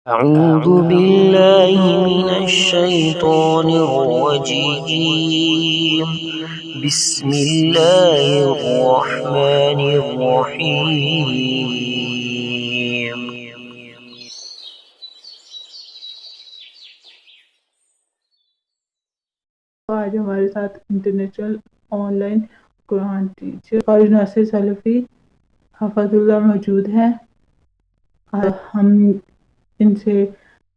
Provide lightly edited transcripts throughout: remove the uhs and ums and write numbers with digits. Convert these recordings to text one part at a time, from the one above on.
أعوذ بالله من الشيطان الرجيم بسم الله الرحمن الرحيم آج ہمارے ساتھ international on line Quran teacher قاری ناصر سلفی حفظ اللہ موجود ہیں۔ ہم ان سے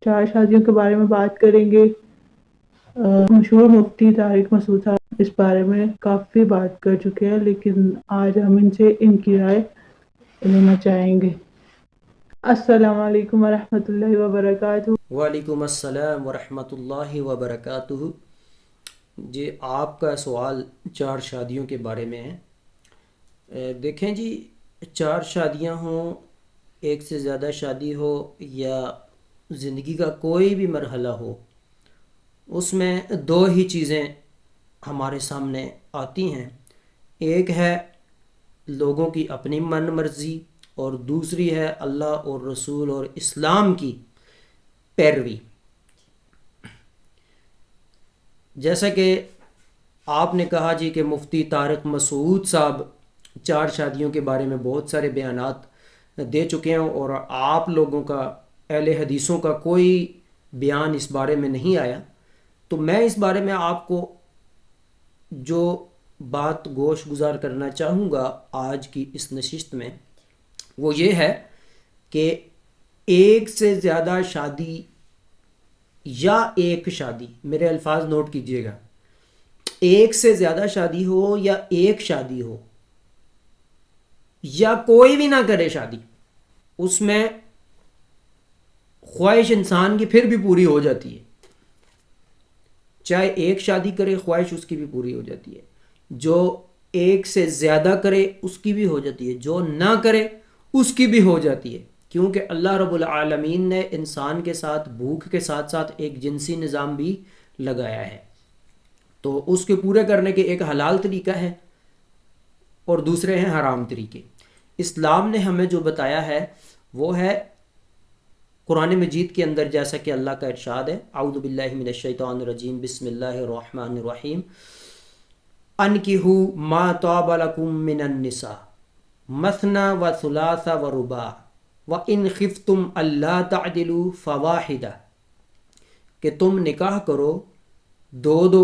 4 شادیوں کے بارے میں بات کریں گے۔ مشہور مفتی طارق مسعود صاحب اس بارے میں کافی بات کر چکے ہیں، لیکن آج ہم ان سے ان کی رائے لینا چاہیں گے۔ السلام علیکم ورحمۃ اللہ وبرکاتہ۔ وعلیکم السلام ورحمۃ اللہ وبرکاتہ۔ جی، آپ کا سوال 4 شادیوں کے بارے میں ہے۔ دیکھیں جی، 4 شادیاں ہوں، ایک سے زیادہ شادی ہو، یا زندگی کا کوئی بھی مرحلہ ہو، اس میں 2 ہی چیزیں ہمارے سامنے آتی ہیں۔ ایک ہے لوگوں کی اپنی من مرضی، اور دوسری ہے اللہ اور رسول اور اسلام کی پیروی۔ جیسا کہ آپ نے کہا جی کہ مفتی طارق مسعود صاحب 4 شادیوں کے بارے میں بہت سارے بیانات دے چکے ہیں، اور آپ لوگوں کا، اہل حدیثوں کا کوئی بیان اس بارے میں نہیں آیا، تو میں اس بارے میں آپ کو جو بات گوش گزار کرنا چاہوں گا آج کی اس نشست میں، وہ یہ ہے کہ ایک سے زیادہ شادی یا ایک شادی، میرے الفاظ نوٹ کیجئے گا، ایک سے زیادہ شادی ہو یا ایک شادی ہو، یا کوئی بھی نہ کرے شادی، اس میں خواہش انسان کی پھر بھی پوری ہو جاتی ہے۔ چاہے ایک شادی کرے، خواہش اس کی بھی پوری ہو جاتی ہے۔ جو ایک سے زیادہ کرے اس کی بھی ہو جاتی ہے، جو نہ کرے اس کی بھی ہو جاتی ہے، کیونکہ اللہ رب العالمین نے انسان کے ساتھ، بھوک کے ساتھ ساتھ ایک جنسی نظام بھی لگایا ہے، تو اس کے پورے کرنے کے ایک حلال طریقہ ہے اور دوسرے ہیں حرام طریقے۔ اسلام نے ہمیں جو بتایا ہے وہ ہے قرآن مجید کے اندر، جیسا کہ اللہ کا ارشاد ہے، اعوذ باللہ من الشیطان الرجیم، بسم اللہ الرحمن الرحیم، انکحوا ما طاب لکم من النساء مثنی و ثلاث و رباع وان خفتم الا تعدلوا فواحدہ، کہ تم نکاح کرو 2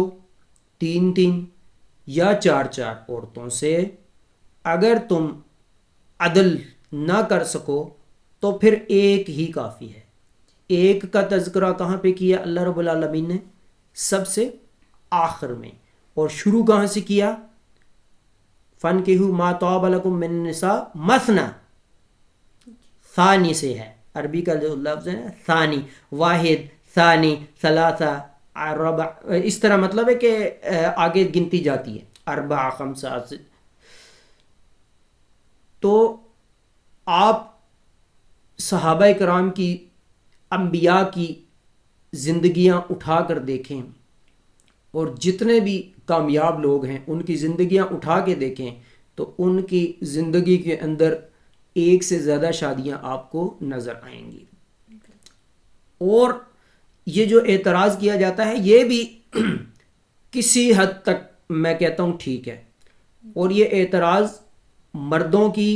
3 یا 4 عورتوں سے، اگر تم عدل نہ کر سکو تو پھر ایک ہی کافی ہے۔ ایک کا تذکرہ کہاں پہ کیا اللہ رب العالمین نے؟ سب سے آخر میں، اور شروع کہاں سے کیا؟ فَانْكِحُوا مَا طَابَ لَكُم مِّن النِّسَاءِ مَثْنَىٰ، ثانی سے ہے، عربی کا جو لفظ ہے ثانی، واحد، ثانی، ثلاثہ، ربع، اس طرح مطلب ہے کہ آگے گنتی جاتی ہے، 4 5 سے۔ تو آپ صحابہ کرام کی، انبیاء کی زندگیاں اٹھا کر دیکھیں، اور جتنے بھی کامیاب لوگ ہیں ان کی زندگیاں اٹھا کے دیکھیں، تو ان کی زندگی کے اندر ایک سے زیادہ شادیاں آپ کو نظر آئیں گی۔ اور یہ جو اعتراض کیا جاتا ہے یہ بھی کسی حد تک میں کہتا ہوں ٹھیک ہے، اور یہ اعتراض مردوں کی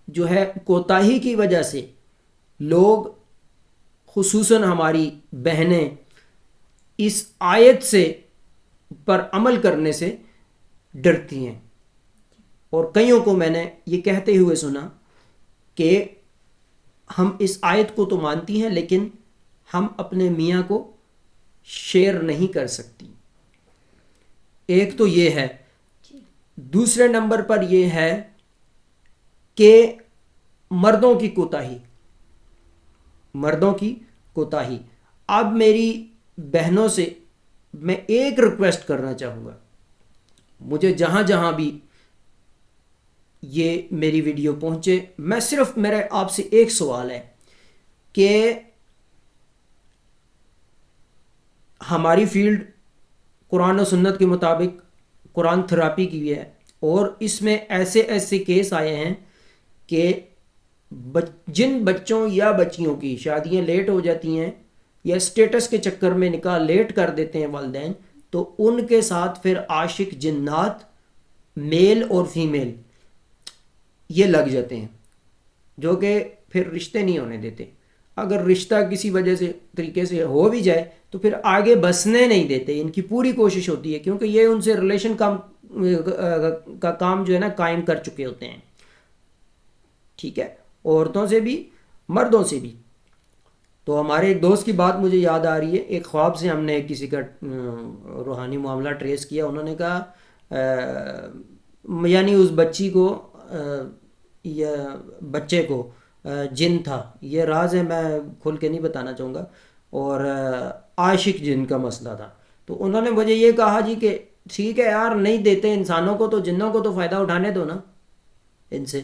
جو ہے کوتاہی کی وجہ سے لوگ، خصوصاً ہماری بہنیں، اس آیت سے پر عمل کرنے سے ڈرتی ہیں، اور کئیوں کو میں نے یہ کہتے ہوئے سنا کہ ہم اس آیت کو تو مانتی ہیں لیکن ہم اپنے میاں کو شیئر نہیں کر سکتی۔ ایک تو یہ ہے۔ دوسرے نمبر پر یہ ہے کہ مردوں کی کوتاہی۔ اب میری بہنوں سے میں ایک ریکویسٹ کرنا چاہوں گا، مجھے جہاں جہاں بھی یہ میری ویڈیو پہنچے، میں صرف، میرے آپ سے ایک سوال ہے کہ ہماری فیلڈ قرآن و سنت کے مطابق قرآن تھراپی کی ہے، اور اس میں ایسے کیس آئے ہیں کہ جن بچوں یا بچیوں کی شادیاں لیٹ ہو جاتی ہیں یا اسٹیٹس کے چکر میں نکاح لیٹ کر دیتے ہیں والدین، تو ان کے ساتھ پھر عاشق جنات میل اور فیمیل یہ لگ جاتے ہیں، جو کہ پھر رشتے نہیں ہونے دیتے. اگر رشتہ کسی وجہ سے طریقے سے ہو بھی جائے تو پھر آگے بسنے نہیں دیتے. ان کی پوری کوشش ہوتی ہے کیونکہ یہ ان سے ریلیشن کا کام جو ہے نا قائم کر چکے ہوتے ہیں. ٹھیک ہے، عورتوں سے بھی مردوں سے بھی. تو ہمارے ایک دوست کی بات مجھے یاد آ رہی ہے. ایک خواب سے ہم نے کسی کا روحانی معاملہ ٹریس کیا. انہوں نے کہا یعنی اس بچی کو یا بچے کو جن تھا، یہ راز ہے میں کھل کے نہیں بتانا چاہوں گا، اور عاشق جن کا مسئلہ تھا. تو انہوں نے مجھے یہ کہا جی کہ ٹھیک ہے یار، نہیں دیتے انسانوں کو تو جنوں کو تو فائدہ اٹھانے دو نا، ان سے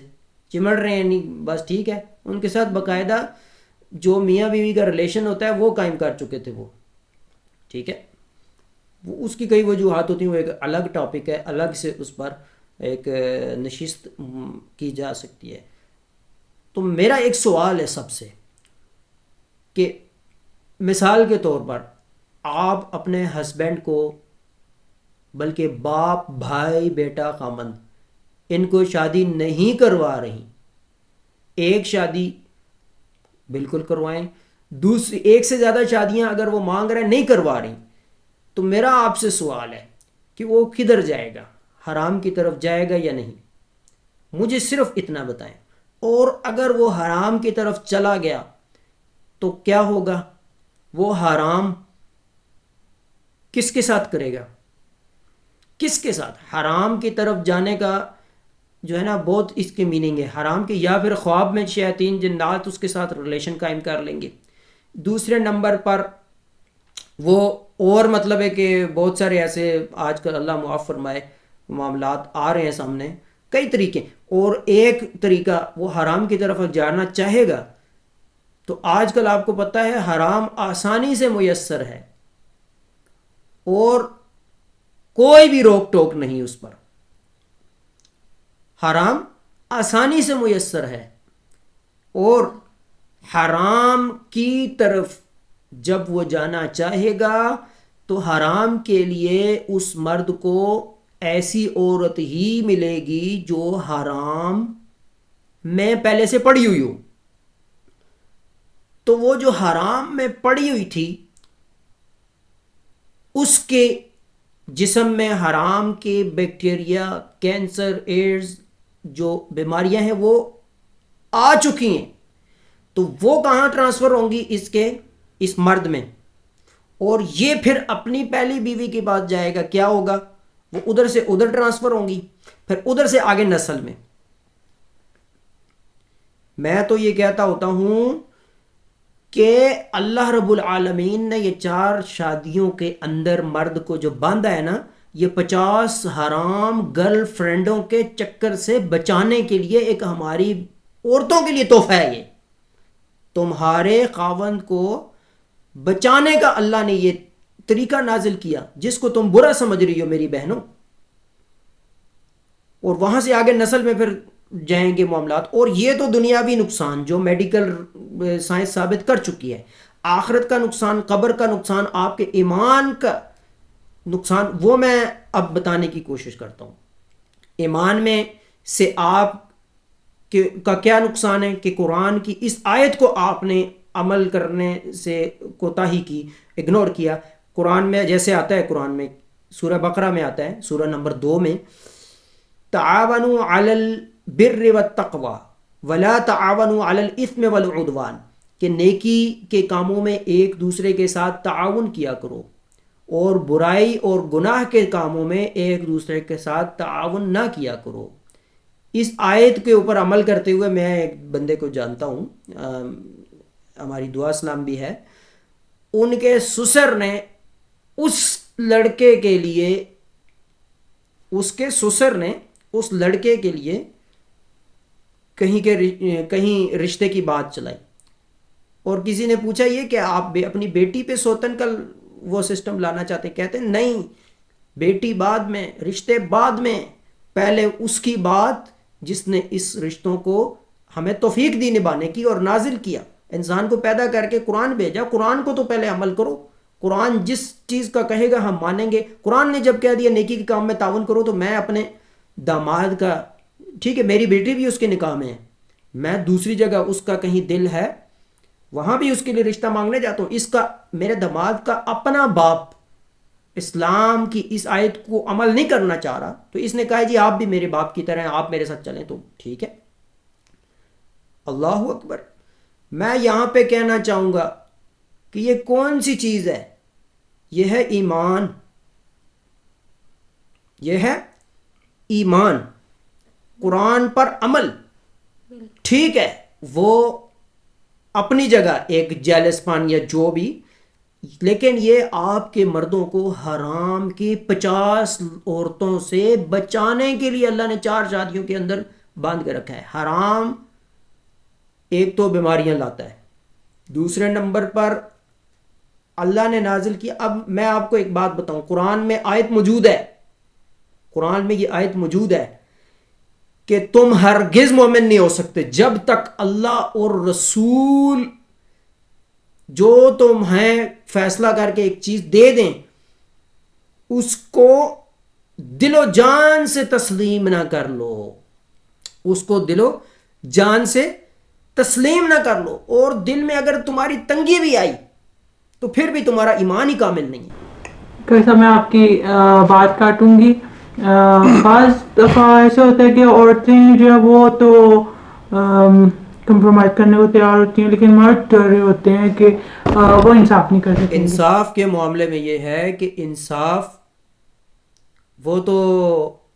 چمڑ رہے ہیں نہیں بس ٹھیک ہے. ان کے ساتھ باقاعدہ جو میاں بیوی کا ریلیشن ہوتا ہے وہ قائم کر چکے تھے وہ. ٹھیک ہے، وہ اس کی کئی وجوہات ہوتی ہیں، وہ ایک الگ ٹاپک ہے، الگ سے اس پر ایک نشست کی جا سکتی ہے. تو میرا ایک سوال ہے سب سے کہ مثال کے طور پر آپ اپنے ہسبینڈ کو، بلکہ باپ بھائی بیٹا خامند، ان کو شادی نہیں کروا رہی، ایک شادی بالکل کروائیں، دوسری ایک سے زیادہ شادیاں اگر وہ مانگ رہے ہیں نہیں کروا رہی، تو میرا آپ سے سوال ہے کہ وہ کدھر جائے گا؟ حرام کی طرف جائے گا یا نہیں؟ مجھے صرف اتنا بتائیں. اور اگر وہ حرام کی طرف چلا گیا تو کیا ہوگا؟ وہ حرام کس کے ساتھ کرے گا؟ کس کے ساتھ؟ حرام کی طرف جانے کا جو ہے نا بہت اس کی میننگ ہے، حرام کی، یا پھر خواب میں شیاطین جنات اس کے ساتھ ریلیشن قائم کر لیں گے. دوسرے نمبر پر وہ اور مطلب ہے کہ بہت سارے ایسے آج کل اللہ معاف فرمائے معاملات آ رہے ہیں سامنے، کئی طریقے. اور ایک طریقہ وہ حرام کی طرف جانا چاہے گا تو آج کل آپ کو پتہ ہے حرام آسانی سے میسر ہے اور کوئی بھی روک ٹوک نہیں اس پر. حرام آسانی سے میسر ہے، اور حرام کی طرف جب وہ جانا چاہے گا تو حرام کے لیے اس مرد کو ایسی عورت ہی ملے گی جو حرام میں پہلے سے پڑی ہوئی ہو. تو وہ جو حرام میں پڑی ہوئی تھی اس کے جسم میں حرام کے بیکٹیریا، کینسر، ایڈز جو بیماریاں ہیں وہ آ چکی ہیں، تو وہ کہاں ٹرانسفر ہوں گی؟ اس مرد میں. اور یہ پھر اپنی پہلی بیوی کے پاس جائے گا، کیا ہوگا؟ وہ ادھر سے ادھر ٹرانسفر ہوں گی، پھر ادھر سے آگے نسل میں. میں تو یہ کہتا ہوتا ہوں کہ اللہ رب العالمین نے یہ 4 شادیوں کے اندر مرد کو جو باندھا ہے نا، یہ 50 حرام گرل فرینڈوں کے چکر سے بچانے کے لیے ایک ہماری عورتوں کے لیے تحفہ ہے. یہ تمہارے خاوند کو بچانے کا اللہ نے یہ طریقہ نازل کیا جس کو تم برا سمجھ رہی ہو میری بہنوں. اور وہاں سے آگے نسل میں پھر جائیں گے معاملات. اور یہ تو دنیاوی نقصان جو میڈیکل سائنس ثابت کر چکی ہے. آخرت کا نقصان، قبر کا نقصان، آپ کے ایمان کا نقصان، وہ میں اب بتانے کی کوشش کرتا ہوں. ایمان میں سے آپ کا کیا نقصان ہے کہ قرآن کی اس آیت کو آپ نے عمل کرنے سے کوتاہی کی، اگنور کیا. قرآن میں جیسے آتا ہے، قرآن میں سورہ بقرہ میں آتا ہے، سورہ نمبر 2 میں، تعاونوا علی البر والتقوی ولا تعاونوا علی الاثم والعدوان، کہ نیکی کے کاموں میں ایک دوسرے کے ساتھ تعاون کیا کرو اور برائی اور گناہ کے کاموں میں ایک دوسرے کے ساتھ تعاون نہ کیا کرو. اس آیت کے اوپر عمل کرتے ہوئے میں ایک بندے کو جانتا ہوں، ہماری دعا سلام بھی ہے. ان کے سسر نے اس لڑکے کے لیے، اس کے سسر نے اس لڑکے کے لیے کہیں رشتے کی بات چلائی، اور کسی نے پوچھا یہ کہ آپ اپنی بیٹی پہ سوتن کا وہ سسٹم لانا چاہتے؟ کہتے ہیں نہیں، بیٹی بعد میں، رشتے بعد میں، پہلے اس کی بات جس نے اس رشتوں کو ہمیں توفیق دی نبھانے کی اور نازل کیا، انسان کو پیدا کر کے قرآن بھیجا، قرآن کو تو پہلے عمل کرو، قرآن جس چیز کا کہے گا ہم مانیں گے۔ قرآن نے جب کہہ دیا نیکی کے کام میں تعاون کرو، تو میں اپنے داماد کا، ٹھیک ہے میری بیٹی بھی اس کے نکاح میں ہے، میں دوسری جگہ اس کا کہیں دل ہے وہاں بھی اس کے لیے رشتہ مانگنے جاتا ہوں، اس کا میرے داماد کا اپنا باپ اسلام کی اس آیت کو عمل نہیں کرنا چاہ رہا، تو اس نے کہا جی آپ بھی میرے باپ کی طرح ہیں، آپ میرے ساتھ چلیں، تو ٹھیک ہے۔ اللہ اکبر۔ میں یہاں پہ کہنا چاہوں گا کہ یہ کون سی چیز ہے؟ یہ ہے ایمان، یہ ہے ایمان، قرآن پر عمل۔ ٹھیک ہے وہ اپنی جگہ ایک جیلس پان یا جو بھی، لیکن یہ آپ کے مردوں کو حرام کی 50 عورتوں سے بچانے کے لیے اللہ نے 4 شادیوں کے اندر باندھ کے رکھا ہے۔ حرام ایک تو بیماریاں لاتا ہے، دوسرے نمبر پر اللہ نے نازل کیا۔ اب میں آپ کو ایک بات بتاؤں، قرآن میں آیت موجود ہے، قرآن میں یہ آیت موجود ہے کہ تم ہرگز مومن نہیں ہو سکتے جب تک اللہ اور رسول جو تمہیں فیصلہ کر کے ایک چیز دے دیں اس کو دل و جان سے تسلیم نہ کر لو، اس کو دل و جان سے تسلیم نہ کر لو، اور دل میں اگر تمہاری تنگی بھی آئی تو پھر بھی تمہارا ایمان ہی کامل نہیں ہے۔ کیسا میں آپ کی بات کاٹوں گی، بعض دفعہ ایسا ہوتا ہے کہ عورتیں جو ہے وہ تو کمپرومائز کرنے کو تیار ہوتی ہیں، لیکن مرد ڈر رہے ہوتے ہیں کہ وہ انصاف نہیں کر سکیں گے۔ انصاف کے معاملے میں یہ ہے کہ انصاف، وہ تو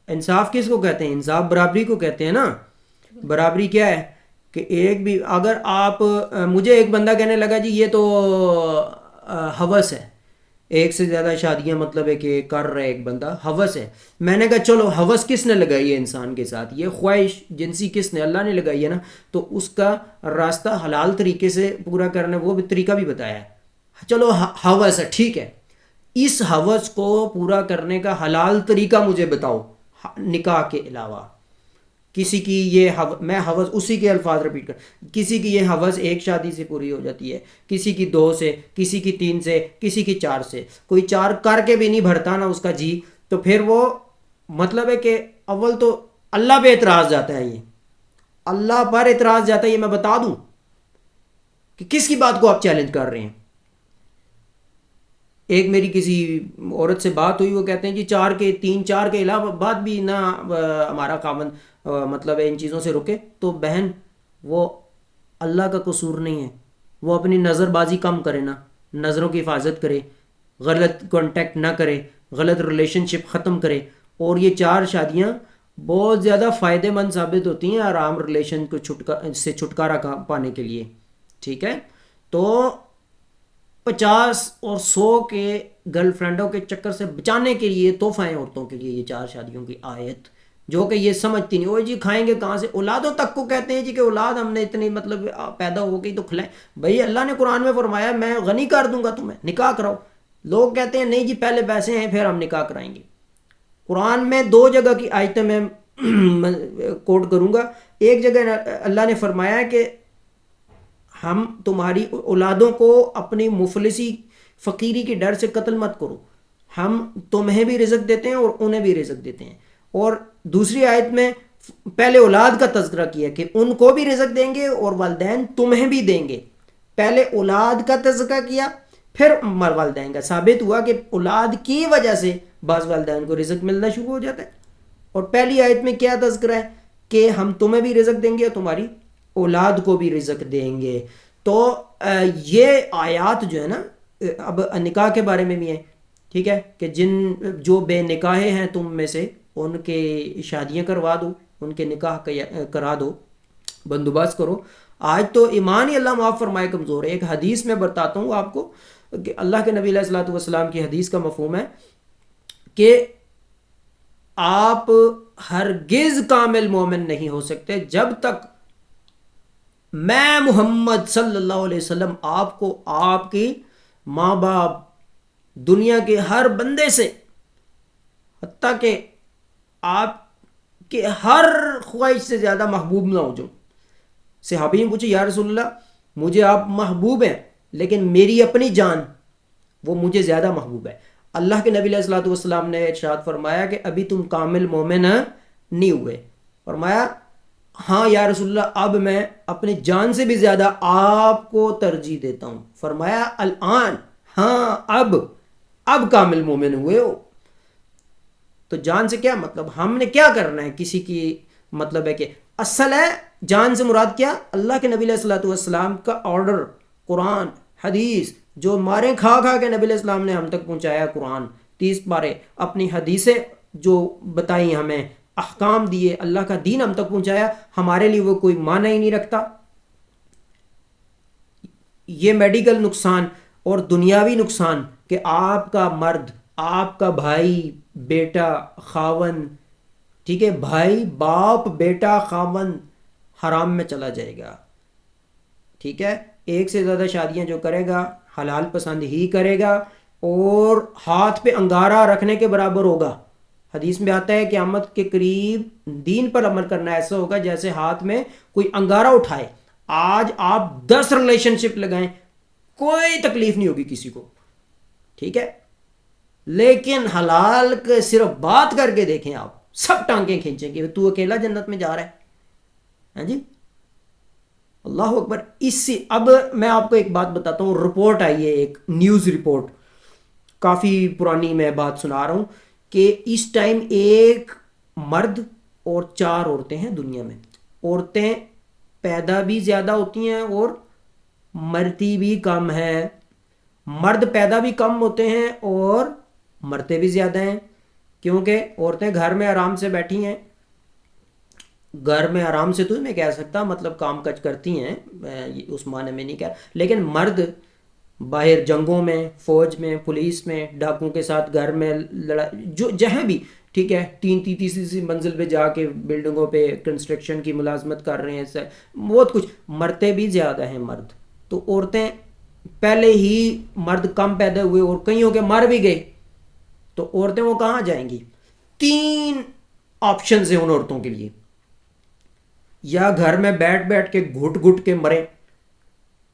انصاف کس کو کہتے ہیں؟ انصاف برابری کو کہتے ہیں نا۔ برابری کیا ہے کہ ایک بھی اگر آپ، مجھے ایک بندہ کہنے لگا جی یہ تو ہوس ہے، ایک سے زیادہ شادیاں مطلب ہے کہ کر رہے ایک بندہ، ہوس ہے۔ میں نے کہا چلو ہوس کس نے لگائی ہے انسان کے ساتھ؟ یہ خواہش جنسی کس نے؟ اللہ نے لگائی ہے نا، تو اس کا راستہ حلال طریقے سے پورا کرنے وہ بھی طریقہ بھی بتایا ہے۔ چلو ہوس ہے، ٹھیک ہے، اس ہوس کو پورا کرنے کا حلال طریقہ مجھے بتاؤ نکاح کے علاوہ۔ کسی کی یہ میں ہوس، اسی کے الفاظ رپیٹ کر، کسی کی یہ ہوس ایک شادی سے پوری ہو جاتی ہے، کسی کی 2 سے، کسی کی 3 سے، کسی کی 4 سے، کوئی 4 کر کے بھی نہیں بھرتا نا اس کا جی، تو پھر وہ مطلب ہے کہ اول تو اللہ پہ اعتراض جاتا ہے، یہ اللہ پر اعتراض جاتا ہے۔ یہ میں بتا دوں کہ کس کی بات کو آپ چیلنج کر رہے ہیں۔ ایک میری کسی عورت سے بات ہوئی، وہ کہتے ہیں جی 4 کے علاوہ بعد بھی نہ ہمارا خاوند مطلب ان چیزوں سے رکے، تو بہن وہ اللہ کا قصور نہیں ہے، وہ اپنی نظر بازی کم کرے نا، نظروں کی حفاظت کرے، غلط کانٹیکٹ نہ کرے، غلط ریلیشن شپ ختم کرے، اور یہ 4 شادیاں بہت زیادہ فائدے مند ثابت ہوتی ہیں آرام ریلیشن کو سے چھٹکارا پانے کے لیے۔ ٹھیک ہے، تو 50 اور 100 کے گرل فرینڈوں کے چکر سے بچانے کے لیے تحفہ ہے عورتوں کے لیے یہ 4 شادیوں کی آیت، جو کہ یہ سمجھتی نہیں، وہ جی کھائیں گے کہاں سے، اولادوں تک کو کہتے ہیں جی کہ اولاد ہم نے اتنی مطلب پیدا ہو گئی تو کھلائیں۔ بھائی اللہ نے قرآن میں فرمایا میں غنی کر دوں گا تمہیں، نکاح کراؤ۔ لوگ کہتے ہیں نہیں جی پہلے پیسے ہیں پھر ہم نکاح کرائیں گے۔ قرآن میں 2 جگہ کی آیتیں میں کوٹ کروں گا۔ ایک جگہ اللہ نے فرمایا کہ ہم تمہاری اولادوں کو اپنی مفلسی فقیری کے ڈر سے قتل مت کرو، ہم تمہیں بھی رزق دیتے ہیں اور انہیں بھی رزق دیتے ہیں۔ اور دوسری آیت میں پہلے اولاد کا تذکرہ کیا کہ ان کو بھی رزق دیں گے اور والدین تمہیں بھی دیں گے۔ پہلے اولاد کا تذکرہ کیا پھر والدین کا۔ ثابت ہوا کہ اولاد کی وجہ سے بعض والدین کو رزق ملنا شروع ہو جاتا ہے۔ اور پہلی آیت میں کیا تذکرہ ہے کہ ہم تمہیں بھی رزق دیں گے اور تمہاری اولاد کو بھی رزق دیں گے۔ تو یہ آیات جو ہے نا، اب نکاح کے بارے میں بھی ہے، ٹھیک ہے، کہ جو بے نکاح ہیں تم میں سے ان کے شادیاں کروا دو، ان کے نکاح کرا دو، بندوبست کرو۔ آج تو ایمان ہی اللہ معاف فرمائے کمزور ہے۔ ایک حدیث میں بتاتا ہوں آپ کو کہ اللہ کے نبی علیہ الصلوۃ والسلام کی حدیث کا مفہوم ہے کہ آپ ہرگز کامل مومن نہیں ہو سکتے جب تک میں محمد صلی اللہ علیہ وسلم آپ کو آپ کی ماں باپ دنیا کے ہر بندے سے، حتیٰ کہ آپ کے ہر خواہش سے زیادہ محبوب نہ ہو جاؤں، صحابی نے پوچھا یا رسول اللہ مجھے آپ محبوب ہیں لیکن میری اپنی جان وہ مجھے زیادہ محبوب ہے. اللہ کے نبی علیہ الصلوۃ والسلام نے ارشاد فرمایا کہ ابھی تم کامل مومن نہیں ہوئے. فرمایا ہاں یا رسول اللہ اب میں اپنی جان سے بھی زیادہ آپ کو ترجیح دیتا ہوں. فرمایا الان، ہاں اب کامل مومن ہوئے ہو. تو جان سے کیا مطلب، ہم نے کیا کرنا ہے کسی کی، مطلب ہے کہ اصل ہے جان سے مراد کیا، اللہ کے نبی علیہ الصلوۃ والسلام کا آرڈر، قرآن حدیث جو مارے کھا کے نبی علیہ السلام نے ہم تک پہنچایا، قرآن 30 پارے، اپنی حدیثیں جو بتائیں ہمیں، احکام دیے، اللہ کا دین ہم تک پہنچایا، ہمارے لیے وہ کوئی معنی ہی نہیں رکھتا. یہ میڈیکل نقصان اور دنیاوی نقصان کہ آپ کا مرد، آپ کا بھائی، بیٹا، خاون، ٹھیک ہے، بھائی، باپ، بیٹا، خاون حرام میں چلا جائے گا. ٹھیک ہے، ایک سے زیادہ شادیاں جو کرے گا حلال پسند ہی کرے گا اور ہاتھ پہ انگارہ رکھنے کے برابر ہوگا. حدیث میں آتا ہے قیامت کے قریب دین پر عمل کرنا ایسا ہوگا جیسے ہاتھ میں کوئی انگارہ اٹھائے. آج آپ 10 ریلیشن شپ لگائیں کوئی تکلیف نہیں ہوگی کسی کو، ٹھیک ہے، لیکن حلال کے صرف بات کر کے دیکھیں آپ سب ٹانکیں کھینچیں گے، تو اکیلا جنت میں جا رہا ہے. ہاں جی، اللہ اکبر. اب میں آپ کو ایک بات بتاتا ہوں، رپورٹ آئی ہے، ایک نیوز رپورٹ، کافی پرانی میں بات سنا رہا ہوں کہ اس ٹائم ایک مرد اور 4 عورتیں ہیں دنیا میں. عورتیں پیدا بھی زیادہ ہوتی ہیں اور مرتی بھی کم ہے. مرد پیدا بھی کم ہوتے ہیں اور مرتے بھی زیادہ ہیں، کیونکہ عورتیں گھر میں آرام سے بیٹھی ہیں. گھر میں آرام سے تو میں کہہ سکتا، مطلب کام کاج کرتی ہیں، اس معنی میں نہیں کہہ، لیکن مرد باہر جنگوں میں، فوج میں، پولیس میں، ڈاکوں کے ساتھ گھر میں جو جہاں بھی، ٹھیک ہے، تیسری منزل پہ جا کے بلڈنگوں پہ کنسٹرکشن کی ملازمت کر رہے ہیں، بہت کچھ، مرتے بھی زیادہ ہیں مرد. تو عورتیں پہلے ہی مرد کم پیدا ہوئے اور کئیوں کے مر بھی گئے، تو عورتیں وہ کہاں جائیں گی؟ 3 آپشنز ہیں ان عورتوں کے لیے، یا گھر میں بیٹھ کے گھٹ کے مرے،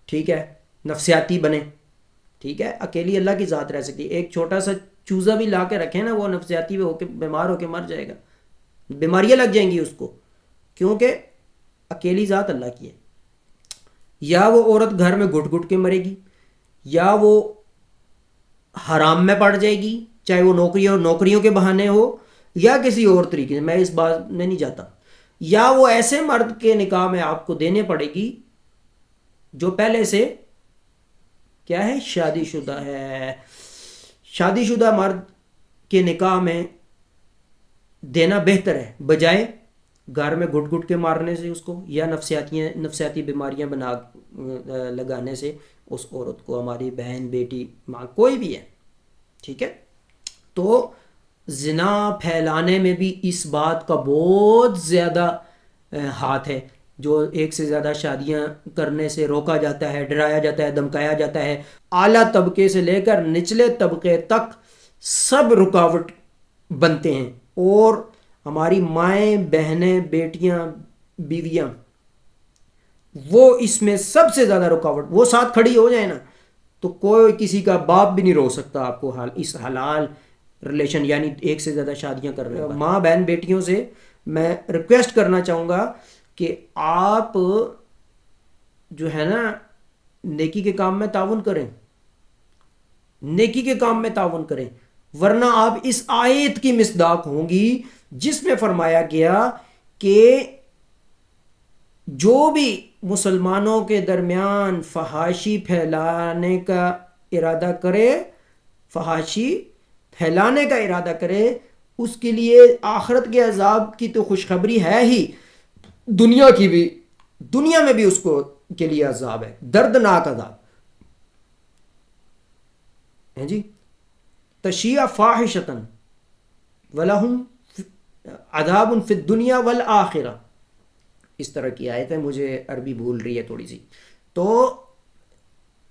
ٹھیک ہے، نفسیاتی بنے، ٹھیک ہے، اکیلی اللہ کی ذات رہ سکتی ہے. ایک چھوٹا سا چوزا بھی لا کے رکھے نا، وہ نفسیاتی ہو کے بیمار ہو کے مر جائے گا، بیماریاں لگ جائیں گی اس کو، کیونکہ اکیلی ذات اللہ کی ہے. یا وہ عورت گھر میں گھٹ کے مرے گی، یا وہ حرام میں پڑ جائے گی، چاہے وہ نوکریوں کے بہانے ہو یا کسی اور طریقے سے، میں اس بات میں نہیں جاتا. یا وہ ایسے مرد کے نکاح میں آپ کو دینے پڑے گی جو پہلے سے کیا ہے، شادی شدہ ہے. شادی شدہ مرد کے نکاح میں دینا بہتر ہے بجائے گھر میں گھٹ کے مارنے سے اس کو، یا نفسیاتی بیماریاں بنا لگانے سے اس عورت کو، ہماری بہن، بیٹی، ماں، کوئی بھی ہے، ٹھیک ہے. تو زنا پھیلانے میں بھی اس بات کا بہت زیادہ ہاتھ ہے، جو ایک سے زیادہ شادیاں کرنے سے روکا جاتا ہے، ڈرایا جاتا ہے، دھمکایا جاتا ہے. اعلیٰ طبقے سے لے کر نچلے طبقے تک سب رکاوٹ بنتے ہیں، اور ہماری مائیں، بہنیں، بیٹیاں، بیویاں، وہ اس میں سب سے زیادہ رکاوٹ، وہ ساتھ کھڑی ہو جائے نا تو کوئی کسی کا باپ بھی نہیں روک سکتا آپ کو اس حلال ریلیشن، یعنی ایک سے زیادہ شادیاں کر رہے ہیں. ماں بہن بیٹیوں سے میں ریکویسٹ کرنا چاہوں گا کہ آپ جو ہے نا نیکی کے کام میں تعاون کریں، نیکی کے کام میں تعاون کریں، ورنہ آپ اس آیت کی مصداق ہوں گی جس میں فرمایا گیا کہ جو بھی مسلمانوں کے درمیان فحاشی پھیلانے کا ارادہ کرے، فحاشی پھیلانے کا ارادہ کرے، اس کے لیے آخرت کے عذاب کی تو خوشخبری ہے ہی، دنیا کی بھی، دنیا میں بھی اس کو کے لیے عذاب ہے، دردناک عذاب ہے جی. تشیع فاحشتن ولہم عذاب فی الدنیا والآخرہ، اس طرح کی آیت ہے، مجھے عربی بھول رہی ہے تھوڑی سی. تو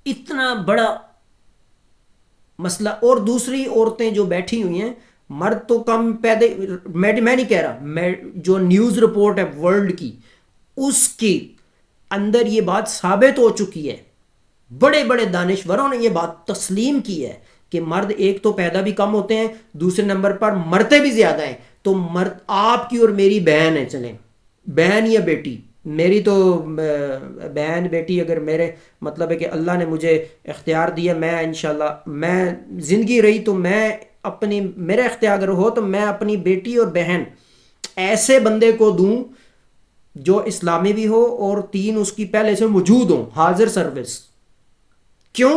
اتنا بڑا مسئلہ. اور دوسری عورتیں جو بیٹھی ہوئی ہیں، مرد تو کم پیدا، میں نہیں کہہ رہا، میں جو نیوز رپورٹ ہے ورلڈ کی، اس کی اندر یہ بات ثابت ہو چکی ہے، بڑے بڑے دانشوروں نے یہ بات تسلیم کی ہے کہ مرد ایک تو پیدا بھی کم ہوتے ہیں، دوسرے نمبر پر مرتے بھی زیادہ ہیں. تو مرد آپ کی اور میری بہن ہے، چلیں بہن یا بیٹی، میری تو بہن بیٹی، اگر میرے مطلب ہے کہ اللہ نے مجھے اختیار دیا، میں انشاءاللہ میں زندگی رہی تو میں اپنی، میرا اختیار اگر ہو تو میں اپنی بیٹی اور بہن ایسے بندے کو دوں جو اسلامی بھی ہو اور تین اس کی پہلے سے موجود ہوں، حاضر سروس. کیوں؟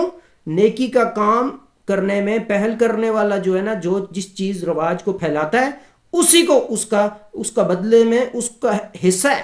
نیکی کا کام کرنے میں پہل کرنے والا جو ہے نا، جو جس چیز رواج کو پھیلاتا ہے اسی کو اس کا بدلے میں اس کا حصہ ہے.